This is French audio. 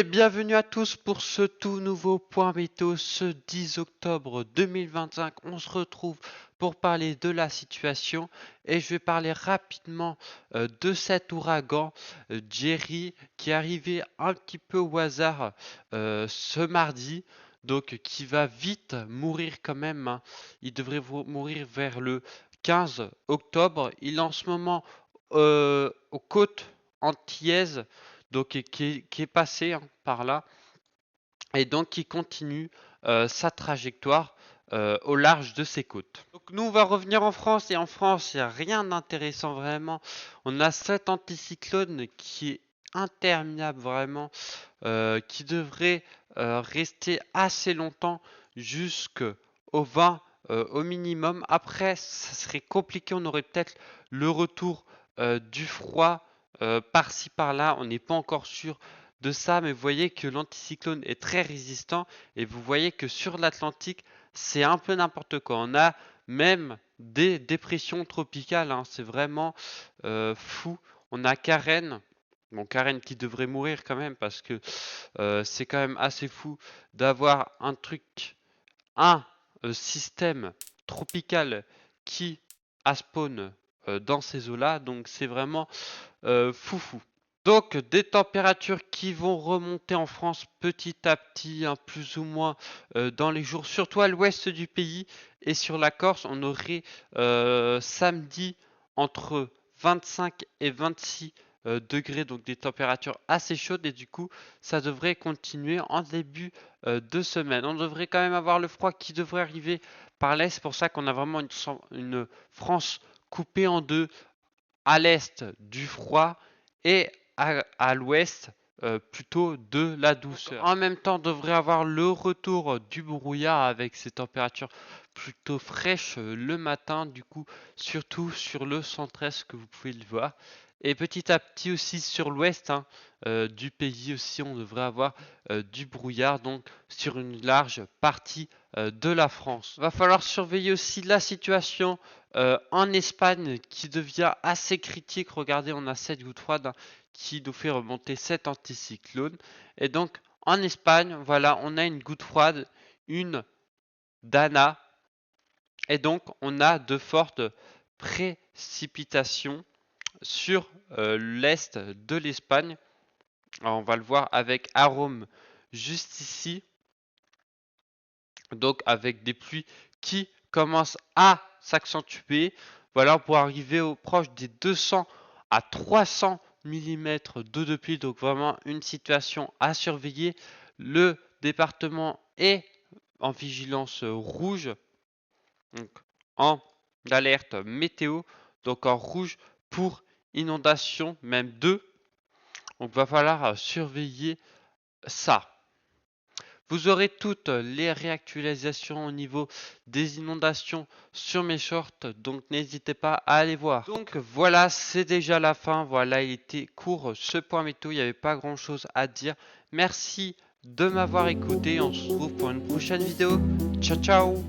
bienvenue à tous pour ce tout nouveau point météo ce 10 octobre 2025. On se retrouve pour parler de la situation et je vais parler rapidement de cet ouragan Jerry qui est arrivé un petit peu au hasard ce mardi. Donc qui va vite mourir quand même, hein. Il devrait mourir vers le 15 octobre. Il est en ce moment aux côtes antillaises, donc qui est passé par là, et donc qui continue sa trajectoire au large de ses côtes. Donc nous on va revenir en France, et en France il n'y a rien d'intéressant vraiment. On a cet anticyclone qui est interminable vraiment, qui devrait rester assez longtemps jusqu'au 20 au minimum. Après ça serait compliqué, on aurait peut-être le retour du froid par-ci par-là, on n'est pas encore sûr de ça, mais vous voyez que l'anticyclone est très résistant, et vous voyez que sur l'Atlantique c'est un peu n'importe quoi. On a même des dépressions tropicales, hein. C'est vraiment fou. On a Karen. Bon, Karen qui devrait mourir quand même, parce que c'est quand même assez fou d'avoir un système tropical qui a spawn dans ces eaux-là. Donc c'est vraiment foufou. Donc des températures qui vont remonter en France petit à petit, hein, plus ou moins dans les jours, surtout à l'ouest du pays et sur la Corse. On aurait samedi entre 25 et 26 degrés, donc des températures assez chaudes, et du coup ça devrait continuer en début de semaine. On devrait quand même avoir le froid qui devrait arriver par l'est. C'est pour ça qu'on a vraiment une France coupée en deux, à l'est du froid et à l'ouest plutôt de la douceur. En même temps, on devrait avoir le retour du brouillard avec ces températures plutôt fraîches le matin, du coup, surtout sur le centre-est que vous pouvez le voir. Et petit à petit aussi sur l'ouest, hein, du pays aussi, on devrait avoir du brouillard, donc sur une large partie de la France. Va falloir surveiller aussi la situation en Espagne qui devient assez critique. Regardez, on a cette goutte froide, hein, qui nous fait remonter cet anticyclone. Et donc en Espagne, voilà, on a une goutte froide, une Dana, et donc on a de fortes précipitations sur l'est de l'Espagne. On va le voir avec Arôme juste ici, donc avec des pluies qui commencent à s'accentuer. Voilà, pour arriver au proche des 200 à 300 mm d'eau de pluie, donc vraiment une situation à surveiller. Le département est en vigilance rouge, donc en alerte météo, donc en rouge pour inondation, même 2. Donc va falloir surveiller ça. Vous aurez toutes les réactualisations au niveau des inondations sur mes shorts, donc n'hésitez pas à aller voir. Donc voilà, c'est déjà la fin. Voilà, il était court ce point météo, il n'y avait pas grand chose à dire. Merci de m'avoir écouté, on se retrouve pour une prochaine vidéo. Ciao ciao.